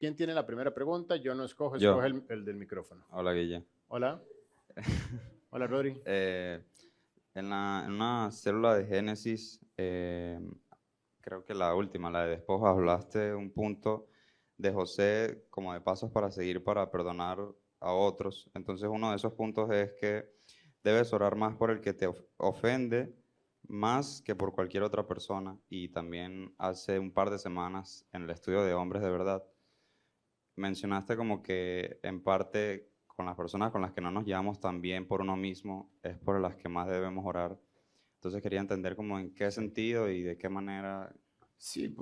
¿Quién tiene la primera pregunta? Yo no escojo, Yo. escoge el del micrófono. Hola, Guille. Hola. Hola, Rodri. Eh, en una célula de Génesis, creo que la última, la de Despojos, hablaste un punto de José como de pasos para seguir para perdonar a otros. Entonces uno de esos puntos es que debes orar más por el que te ofende más que por cualquier otra persona. Y también hace un par de semanas en el estudio de Hombres de Verdad, mencionaste como que en parte con las personas con las que no nos llevamos tan bien por uno mismo es por las que más debemos orar. Entonces quería entender como en qué sentido y de qué manera. Sí,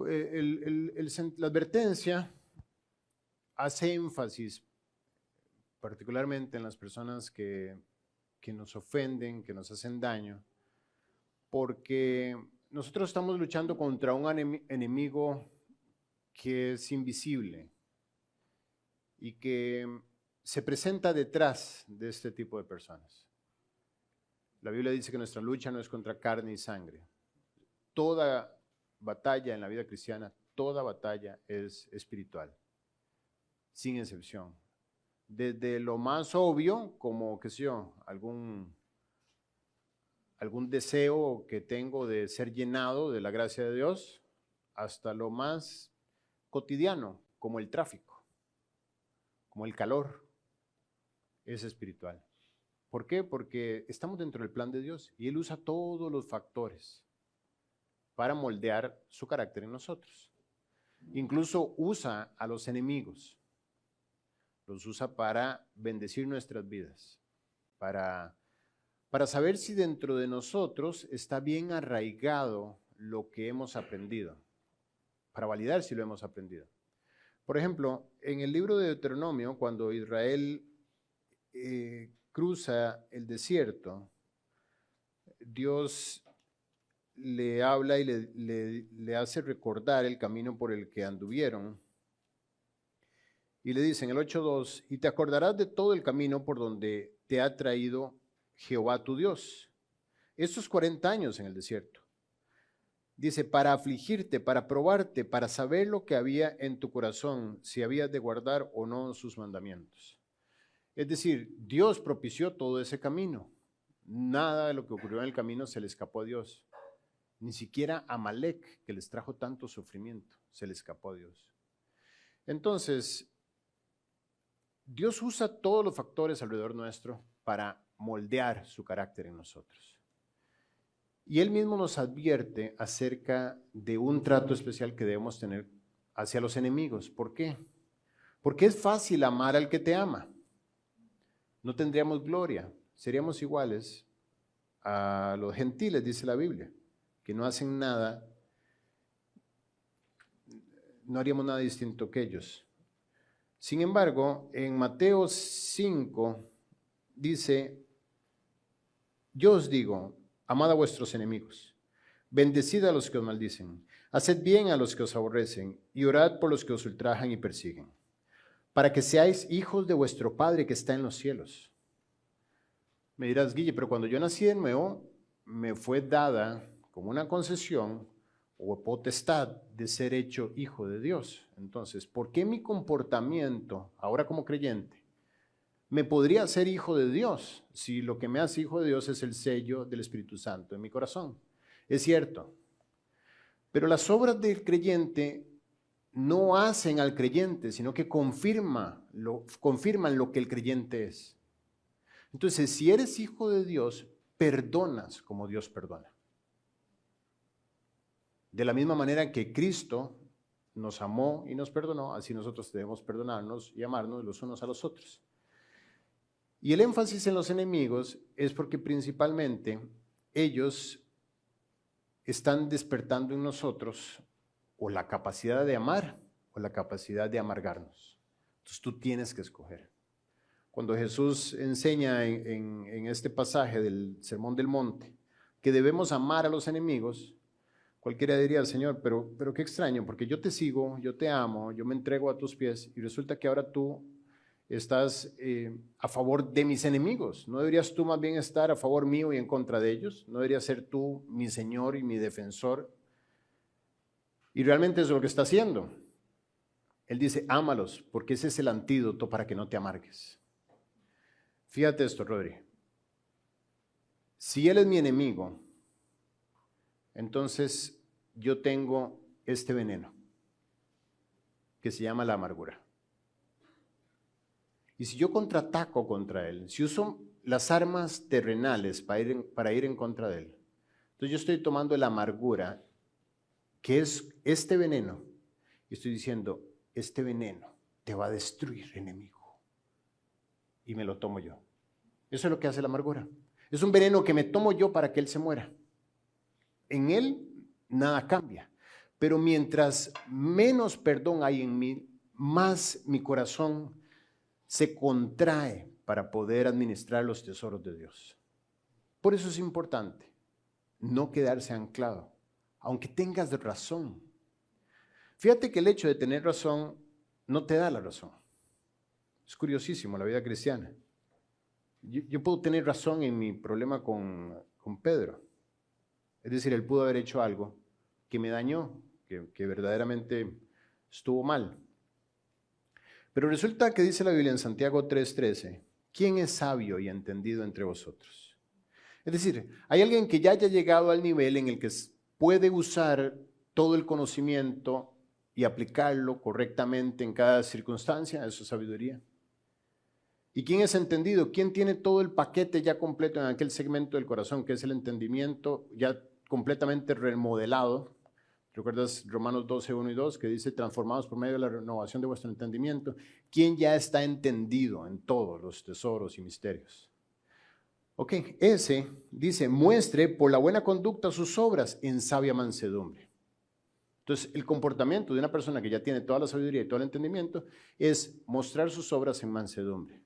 la advertencia hace énfasis particularmente en las personas que nos ofenden, que nos hacen daño, porque nosotros estamos luchando contra un enemigo que es invisible y que se presenta detrás de este tipo de personas. La Biblia dice que nuestra lucha no es contra carne y sangre. Toda batalla en la vida cristiana, toda batalla es espiritual, sin excepción. Desde lo más obvio, como, qué sé yo, algún deseo que tengo de ser llenado de la gracia de Dios, hasta lo más cotidiano, como el tráfico, como el calor, es espiritual. ¿Por qué? Porque estamos dentro del plan de Dios y Él usa todos los factores para moldear su carácter en nosotros. Incluso usa a los enemigos, los usa para bendecir nuestras vidas, para saber si dentro de nosotros está bien arraigado lo que hemos aprendido, para validar si lo hemos aprendido. Por ejemplo, en el libro de Deuteronomio, cuando Israel cruza el desierto, Dios le habla y le hace recordar el camino por el que anduvieron. Y le dice en el 8:2, y te acordarás de todo el camino por donde te ha traído Jehová tu Dios, estos 40 años en el desierto. Dice, para afligirte, para probarte, para saber lo que había en tu corazón, si habías de guardar o no sus mandamientos. Es decir, Dios propició todo ese camino. Nada de lo que ocurrió en el camino se le escapó a Dios. Ni siquiera Amalek, que les trajo tanto sufrimiento, se le escapó a Dios. Entonces, Dios usa todos los factores alrededor nuestro para moldear su carácter en nosotros. Y Él mismo nos advierte acerca de un trato especial que debemos tener hacia los enemigos. ¿Por qué? Porque es fácil amar al que te ama. No tendríamos gloria, seríamos iguales a los gentiles, dice la Biblia, que no hacen nada, no haríamos nada distinto que ellos. Sin embargo, en Mateo 5 dice, yo os digo, amad a vuestros enemigos, bendecid a los que os maldicen, haced bien a los que os aborrecen y orad por los que os ultrajan y persiguen, para que seáis hijos de vuestro Padre que está en los cielos. Me dirás, Guille, pero cuando yo nací de nuevo, me fue dada como una concesión o potestad de ser hecho hijo de Dios. Entonces, ¿por qué mi comportamiento, ahora como creyente, me podría hacer hijo de Dios si lo que me hace hijo de Dios es el sello del Espíritu Santo en mi corazón? Es cierto, pero las obras del creyente no hacen al creyente, sino que confirman lo que el creyente es. Entonces, si eres hijo de Dios, perdonas como Dios perdona. De la misma manera que Cristo nos amó y nos perdonó, así nosotros debemos perdonarnos y amarnos los unos a los otros. Y el énfasis en los enemigos es porque principalmente ellos están despertando en nosotros o la capacidad de amar o la capacidad de amargarnos. Entonces tú tienes que escoger. Cuando Jesús enseña en este pasaje del Sermón del Monte que debemos amar a los enemigos, cualquiera diría, Señor, pero qué extraño, porque yo te sigo, yo te amo, yo me entrego a tus pies y resulta que ahora tú estás a favor de mis enemigos. ¿No deberías tú más bien estar a favor mío y en contra de ellos? ¿No deberías ser tú mi Señor y mi defensor? Y realmente es lo que está haciendo. Él dice, ámalos, porque ese es el antídoto para que no te amargues. Fíjate esto, Rodri. Si él es mi enemigo, entonces yo tengo este veneno que se llama la amargura. Y si yo contraataco contra él, si uso las armas terrenales para ir en contra de él, entonces yo estoy tomando la amargura, que es este veneno, y estoy diciendo, este veneno te va a destruir, enemigo. Y me lo tomo yo. Eso es lo que hace la amargura. Es un veneno que me tomo yo para que él se muera. En él nada cambia. Pero mientras menos perdón hay en mí, más mi corazón se contrae para poder administrar los tesoros de Dios. Por eso es importante no quedarse anclado, aunque tengas razón. Fíjate que el hecho de tener razón no te da la razón. Es curiosísimo la vida cristiana. Yo puedo tener razón en mi problema con Pedro. Es decir, él pudo haber hecho algo que me dañó, que verdaderamente estuvo mal. Pero resulta que dice la Biblia en Santiago 3:13, ¿quién es sabio y entendido entre vosotros? Es decir, hay alguien que ya haya llegado al nivel en el que puede usar todo el conocimiento y aplicarlo correctamente en cada circunstancia. Eso es sabiduría. ¿Y quién es entendido? ¿Quién tiene todo el paquete ya completo en aquel segmento del corazón que es el entendimiento ya completamente remodelado? ¿Recuerdas Romanos 12, 1 y 2 que dice transformados por medio de la renovación de vuestro entendimiento? ¿Quién ya está entendido en todos los tesoros y misterios? Ok, ese dice, muestre por la buena conducta sus obras en sabia mansedumbre. Entonces, el comportamiento de una persona que ya tiene toda la sabiduría y todo el entendimiento es mostrar sus obras en mansedumbre.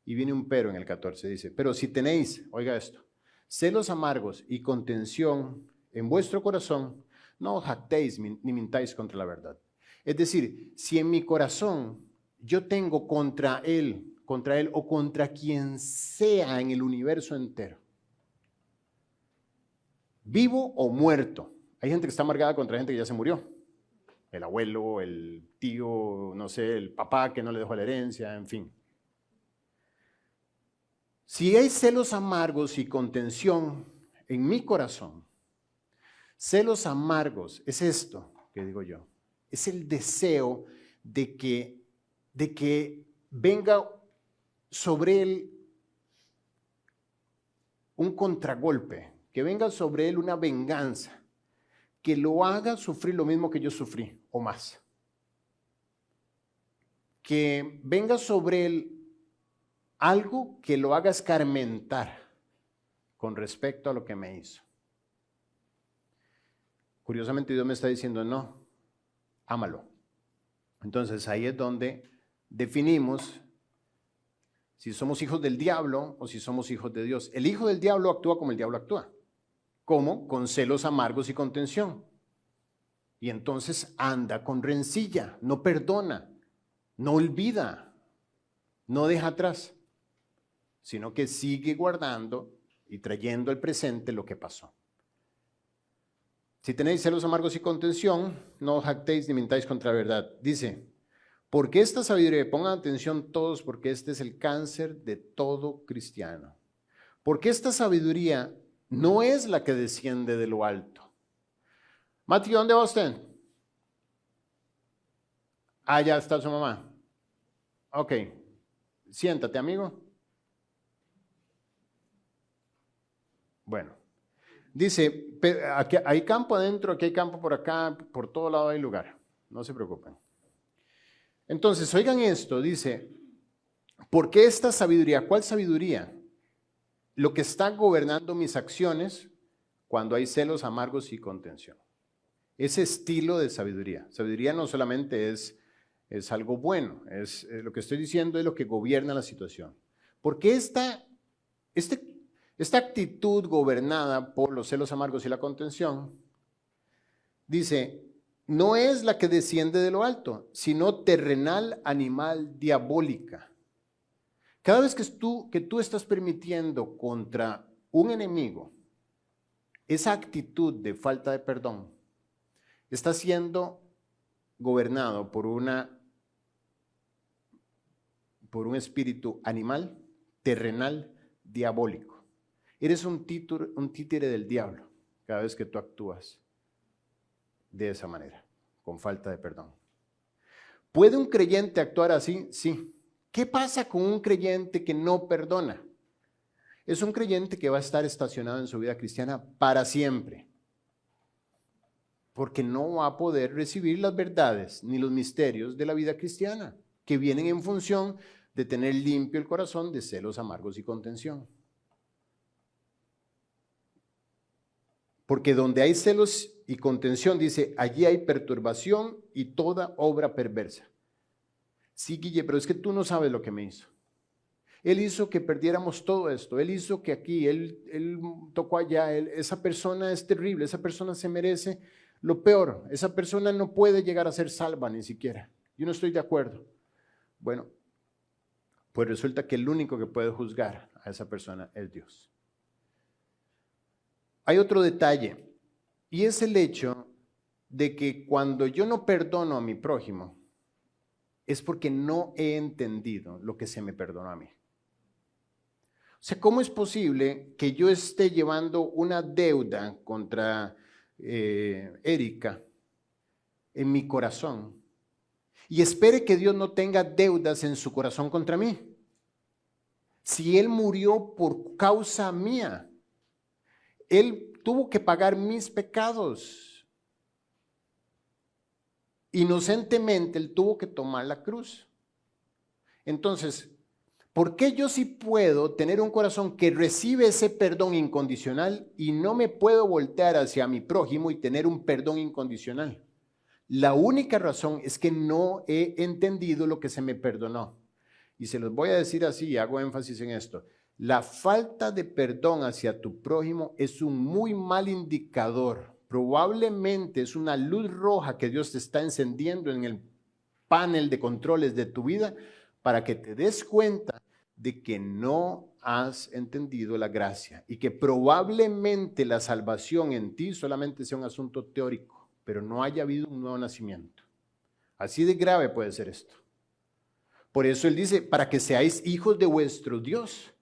Y viene un pero en el 14, dice, pero si tenéis, oiga esto, celos amargos y contención en vuestro corazón, no os jactéis ni mintáis contra la verdad. Es decir, si en mi corazón yo tengo contra él o contra quien sea en el universo entero, vivo o muerto. Hay gente que está amargada contra gente que ya se murió. El abuelo, el tío, no sé, el papá que no le dejó la herencia, en fin. Si hay celos amargos y contención en mi corazón, celos amargos es esto que digo yo, es el deseo de que venga sobre él un contragolpe, que venga sobre él una venganza, que lo haga sufrir lo mismo que yo sufrí o más. Que venga sobre él algo que lo haga escarmentar con respecto a lo que me hizo. Curiosamente Dios me está diciendo, no, ámalo. Entonces ahí es donde definimos si somos hijos del diablo o si somos hijos de Dios. El hijo del diablo actúa como el diablo actúa. ¿Cómo? Con celos amargos y contención. Y entonces anda con rencilla, no perdona, no olvida, no deja atrás, sino que sigue guardando y trayendo al presente lo que pasó. Si tenéis celos amargos y contención, no os jactéis ni mintáis contra la verdad. Dice, porque esta sabiduría, pongan atención todos, porque este es el cáncer de todo cristiano. Porque esta sabiduría no es la que desciende de lo alto. Matthew, ¿dónde va usted? Ah, ya está su mamá. Ok, siéntate, amigo. Bueno, dice, aquí hay campo adentro, aquí hay campo por acá, por todo lado hay lugar. No se preocupen. Entonces, oigan esto, dice, ¿por qué esta sabiduría? ¿Cuál sabiduría? Lo que está gobernando mis acciones cuando hay celos amargos y contención. Ese estilo de sabiduría. Sabiduría no solamente es algo bueno, lo que estoy diciendo es lo que gobierna la situación. Porque esta actitud gobernada por los celos amargos y la contención, dice, no es la que desciende de lo alto, sino terrenal, animal, diabólica. Cada vez que tú estás permitiendo contra un enemigo esa actitud de falta de perdón, está siendo gobernado por una por un espíritu animal, terrenal, diabólico. Eres un títere del diablo cada vez que tú actúas de esa manera, con falta de perdón. ¿Puede un creyente actuar así? Sí. ¿Qué pasa con un creyente que no perdona? Es un creyente que va a estar estacionado en su vida cristiana para siempre, porque no va a poder recibir las verdades ni los misterios de la vida cristiana, que vienen en función de tener limpio el corazón de celos amargos y contención. Porque donde hay celos y contención, dice, allí hay perturbación y toda obra perversa. Sí, Guille, pero es que tú no sabes lo que me hizo. Él hizo que perdiéramos todo esto, él hizo que aquí, él tocó allá, esa persona es terrible, esa persona se merece lo peor, esa persona no puede llegar a ser salva ni siquiera. Yo no estoy de acuerdo. Bueno, pues resulta que el único que puede juzgar a esa persona es Dios. Hay otro detalle, y es el hecho de que cuando yo no perdono a mi prójimo, es porque no he entendido lo que se me perdonó a mí. O sea, ¿cómo es posible que yo esté llevando una deuda contra Erika en mi corazón y espere que Dios no tenga deudas en su corazón contra mí? Si Él murió por causa mía, Él tuvo que pagar mis pecados. Inocentemente, Él tuvo que tomar la cruz. Entonces, ¿por qué yo sí puedo tener un corazón que recibe ese perdón incondicional y no me puedo voltear hacia mi prójimo y tener un perdón incondicional? La única razón es que no he entendido lo que se me perdonó. Y se los voy a decir así, y hago énfasis en esto. La falta de perdón hacia tu prójimo es un muy mal indicador. Probablemente es una luz roja que Dios te está encendiendo en el panel de controles de tu vida para que te des cuenta de que no has entendido la gracia y que probablemente la salvación en ti solamente sea un asunto teórico, pero no haya habido un nuevo nacimiento. Así de grave puede ser esto. Por eso Él dice, para que seáis hijos de vuestro Dios.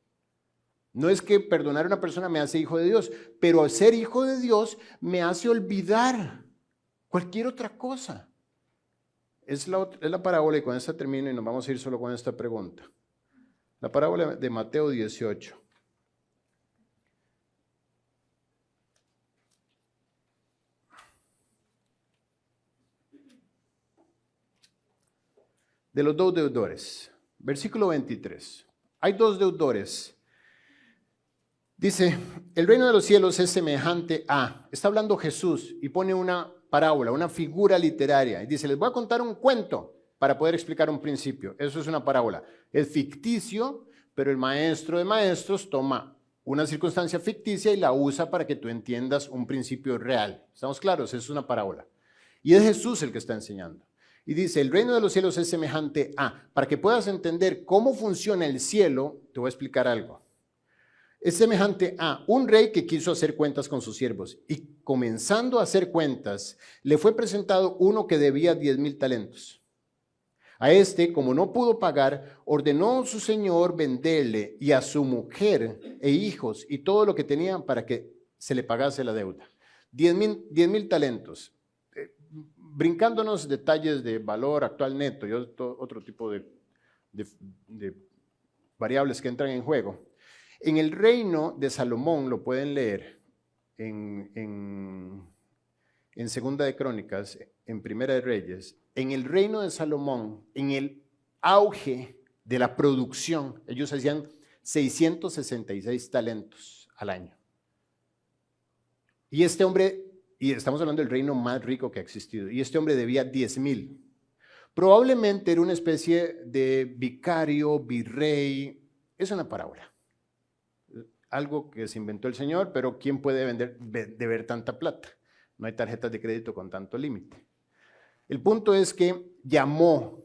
No es que perdonar a una persona me hace hijo de Dios, pero ser hijo de Dios me hace olvidar cualquier otra cosa. Es la parábola, y con esta termino y nos vamos a ir solo con esta pregunta. La parábola de Mateo 18. De los dos deudores. Versículo 23. Hay dos deudores. Dice, el reino de los cielos es semejante a, está hablando Jesús y pone una parábola, una figura literaria. Y dice, les voy a contar un cuento para poder explicar un principio. Eso es una parábola. Es ficticio, pero el maestro de maestros toma una circunstancia ficticia y la usa para que tú entiendas un principio real. ¿Estamos claros? Es una parábola. Y es Jesús el que está enseñando. Y dice, el reino de los cielos es semejante a, para que puedas entender cómo funciona el cielo, te voy a explicar algo. Es semejante a un rey que quiso hacer cuentas con sus siervos y comenzando a hacer cuentas, le fue presentado uno que debía 10,000 talentos. A este, como no pudo pagar, ordenó su señor venderle y a su mujer e hijos y todo lo que tenían para que se le pagase la deuda. 10,000 talentos. Brincándonos detalles de valor actual neto y otro tipo de variables que entran en juego. En el reino de Salomón, lo pueden leer en Segunda de Crónicas, en Primera de Reyes, en el reino de Salomón, en el auge de la producción, ellos hacían 666 talentos al año. Y este hombre, y estamos hablando del reino más rico que ha existido, y este hombre debía 10,000. Probablemente era una especie de vicario, virrey, es una parábola. Algo que se inventó el Señor, pero ¿quién puede deber tanta plata? No hay tarjetas de crédito con tanto límite. El punto es que llamó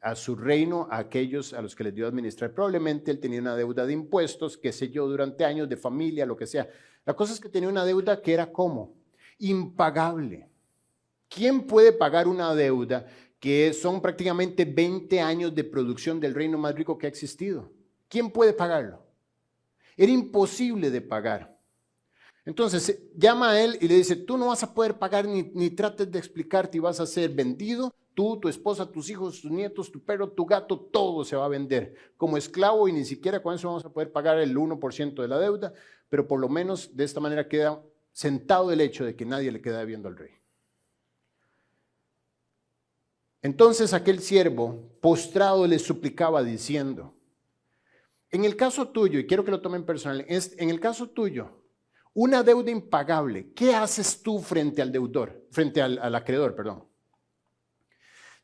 a su reino a aquellos a los que les dio a administrar. Probablemente él tenía una deuda de impuestos, qué sé yo, durante años, de familia, lo que sea. La cosa es que tenía una deuda que era ¿cómo? Impagable. ¿Quién puede pagar una deuda que son prácticamente 20 años de producción del reino más rico que ha existido. ¿Quién puede pagarlo? Era imposible de pagar. Entonces llama a él y le dice, tú no vas a poder pagar ni trates de explicarte y vas a ser vendido. Tú, tu esposa, tus hijos, tus nietos, tu perro, tu gato, todo se va a vender como esclavo y ni siquiera con eso vamos a poder pagar el 1% de la deuda, pero por lo menos de esta manera queda sentado el hecho de que nadie le queda debiendo al rey. Entonces aquel siervo postrado le suplicaba diciendo, en el caso tuyo, y quiero que lo tomen personal, en el caso tuyo, una deuda impagable, ¿qué haces tú frente al deudor, frente al acreedor, perdón?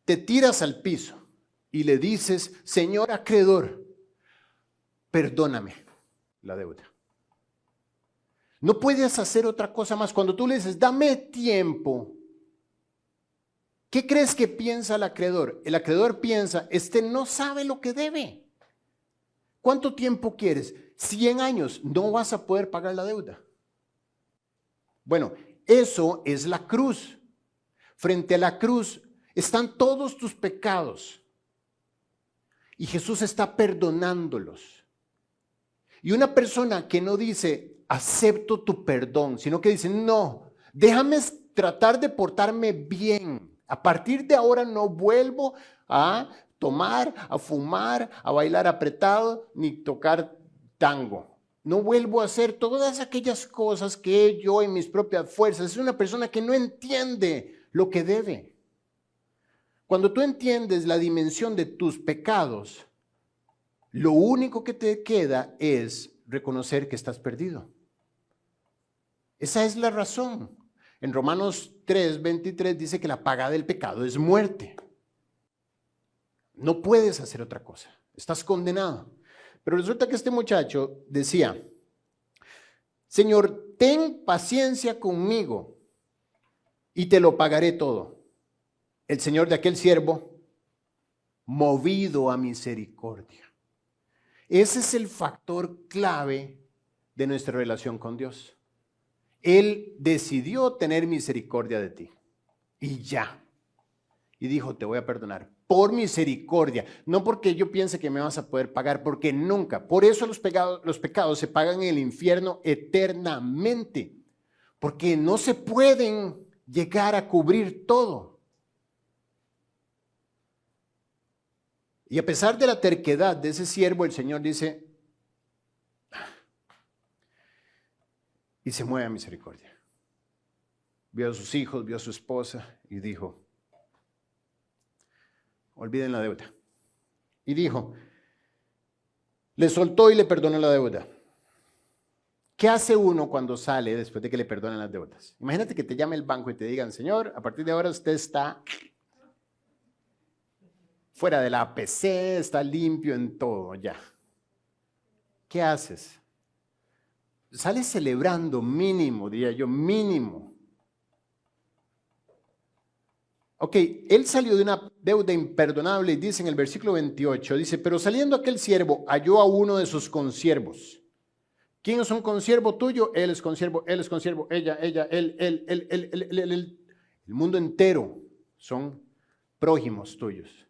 Te tiras al piso y le dices, señor acreedor, perdóname la deuda. No puedes hacer otra cosa más. Cuando tú le dices, dame tiempo, ¿qué crees que piensa el acreedor? El acreedor piensa, no sabe lo que debe. ¿Cuánto tiempo quieres? 100 años, no vas a poder pagar la deuda. Bueno, eso es la cruz. Frente a la cruz están todos tus pecados y Jesús está perdonándolos. Y una persona que no dice, acepto tu perdón, sino que dice, no, déjame tratar de portarme bien. A partir de ahora no vuelvo a tomar, a fumar, a bailar apretado, ni tocar tango. No vuelvo a hacer todas aquellas cosas que yo en mis propias fuerzas. Es una persona que no entiende lo que debe. Cuando tú entiendes la dimensión de tus pecados, lo único que te queda es reconocer que estás perdido. Esa es la razón. En Romanos 3:23 dice que la paga del pecado es muerte. No puedes hacer otra cosa. Estás condenado. Pero resulta que este muchacho decía, Señor, ten paciencia conmigo y te lo pagaré todo. El Señor de aquel siervo, movido a misericordia. Ese es el factor clave de nuestra relación con Dios. Él decidió tener misericordia de ti y ya. Y dijo, te voy a perdonar por misericordia, no porque yo piense que me vas a poder pagar, porque nunca. Por eso los pecados se pagan en el infierno eternamente, porque no se pueden llegar a cubrir todo. Y a pesar de la terquedad de ese siervo, el Señor dice, y se mueve a misericordia. Vio a sus hijos, vio a su esposa y dijo, olviden la deuda. Y dijo, le soltó y le perdonó la deuda. ¿Qué hace uno cuando sale después de que le perdonan las deudas? Imagínate que te llame el banco y te digan, señor, a partir de ahora usted está fuera de la APC, está limpio en todo ya. ¿Qué haces? Sales celebrando mínimo, diría yo, mínimo. Ok, él salió de una deuda imperdonable y dice en el versículo 28, dice, pero saliendo aquel siervo halló a uno de sus consiervos. ¿Quién es un consiervo tuyo? Él es consiervo, ella, él. El mundo entero son prójimos tuyos.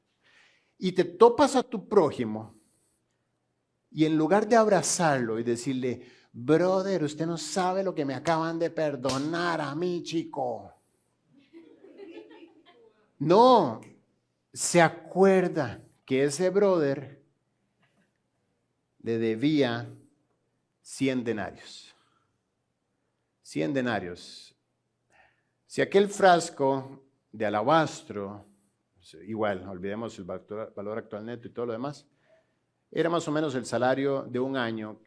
Y te topas a tu prójimo y en lugar de abrazarlo y decirle, brother, usted no sabe lo que me acaban de perdonar a mí, chico. No, se acuerda que ese brother le debía 100 denarios. 100 denarios. Si aquel frasco de alabastro, igual, olvidemos el valor actual neto y todo lo demás, era más o menos el salario de un año,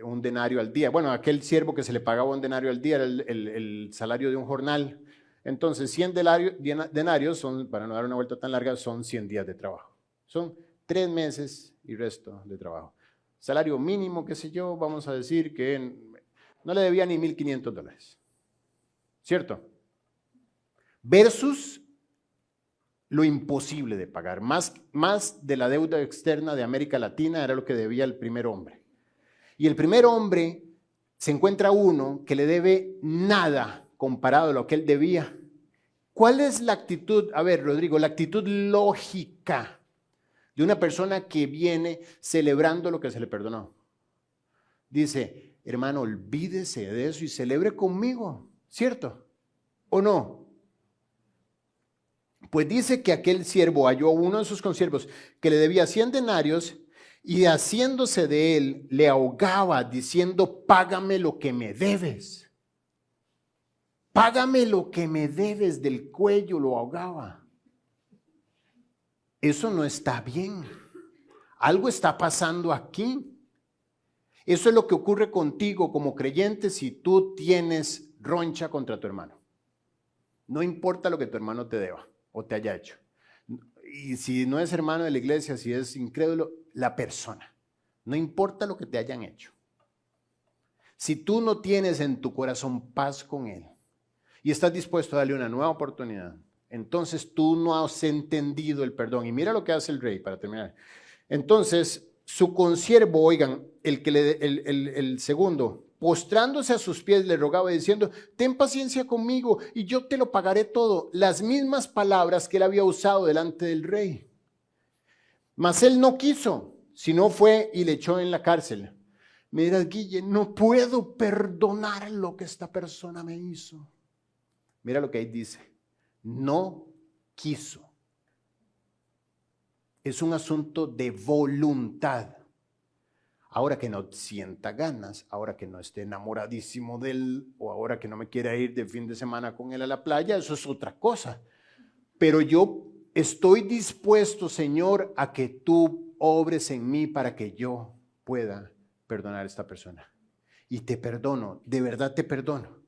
un denario al día. Bueno, aquel siervo que se le pagaba un denario al día era el salario de un jornal. Entonces, 100 denarios son, para no dar una vuelta tan larga, son 100 días de trabajo. Son 3 meses y resto de trabajo. Salario mínimo, qué sé yo, vamos a decir que no le debía ni $1,500. ¿Cierto? Versus lo imposible de pagar. Más de la deuda externa de América Latina era lo que debía el primer hombre. Y el primer hombre se encuentra uno que le debe nada comparado a lo que él debía ¿Cuál es la actitud? A ver, Rodrigo, la actitud lógica de una persona que viene celebrando lo que se le perdonó. Dice, hermano, olvídese de eso y celebre conmigo, ¿cierto? ¿O no? Pues dice que aquel siervo halló a uno de sus consiervos que le debía 100 denarios y haciéndose de él le ahogaba diciendo, págame lo que me debes. Págame lo que me debes, del cuello lo ahogaba. Eso no está bien. Algo está pasando aquí. Eso es lo que ocurre contigo como creyente si tú tienes roncha contra tu hermano. No importa lo que tu hermano te deba o te haya hecho. Y si no es hermano de la iglesia, si es incrédulo, la persona. No importa lo que te hayan hecho. Si tú no tienes en tu corazón paz con él y estás dispuesto a darle una nueva oportunidad, entonces tú no has entendido el perdón. Y mira lo que hace el rey para terminar. Entonces, su consiervo, oigan, el segundo, postrándose a sus pies, le rogaba diciendo, ten paciencia conmigo y yo te lo pagaré todo. Las mismas palabras que él había usado delante del rey. Mas él no quiso, sino fue y le echó en la cárcel. Mira, Guille, no puedo perdonar lo que esta persona me hizo. Mira lo que ahí dice, no quiso. Es un asunto de voluntad. Ahora que no sienta ganas, ahora que no esté enamoradísimo de él, o ahora que no me quiera ir de fin de semana con él a la playa, eso es otra cosa. Pero yo estoy dispuesto, Señor, a que tú obres en mí para que yo pueda perdonar a esta persona. Y te perdono, de verdad te perdono.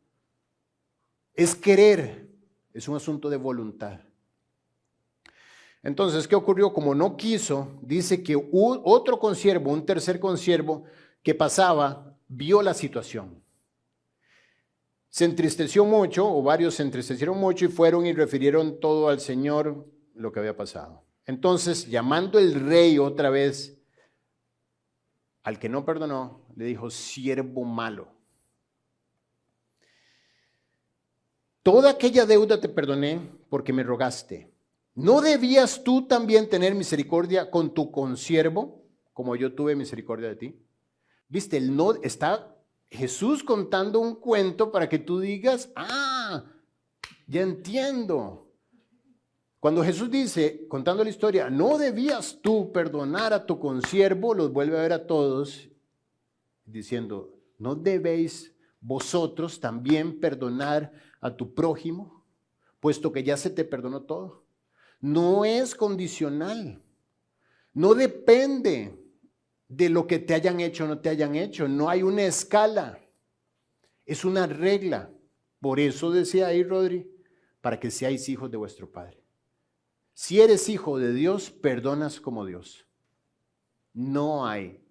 Es querer, es un asunto de voluntad. Entonces, ¿qué ocurrió? Como no quiso, dice que otro consiervo, un tercer consiervo que pasaba, vio la situación. Se entristeció mucho, o varios se entristecieron mucho y fueron y refirieron todo al Señor lo que había pasado. Entonces, llamando el rey otra vez, al que no perdonó, le dijo, siervo malo. Toda aquella deuda te perdoné porque me rogaste. ¿No debías tú también tener misericordia con tu consiervo, como yo tuve misericordia de ti? ¿Viste? Está Jesús contando un cuento para que tú digas, ya entiendo. Cuando Jesús dice, contando la historia, ¿no debías tú perdonar a tu consiervo? Los vuelve a ver a todos diciendo, ¿no debéis vosotros también perdonar a tu prójimo, puesto que ya se te perdonó todo? No es condicional, no depende de lo que te hayan hecho o no te hayan hecho, no hay una escala, es una regla. Por eso decía ahí Rodri, para que seáis hijos de vuestro Padre. Si eres hijo de Dios, perdonas como Dios. No hay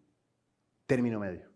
término medio.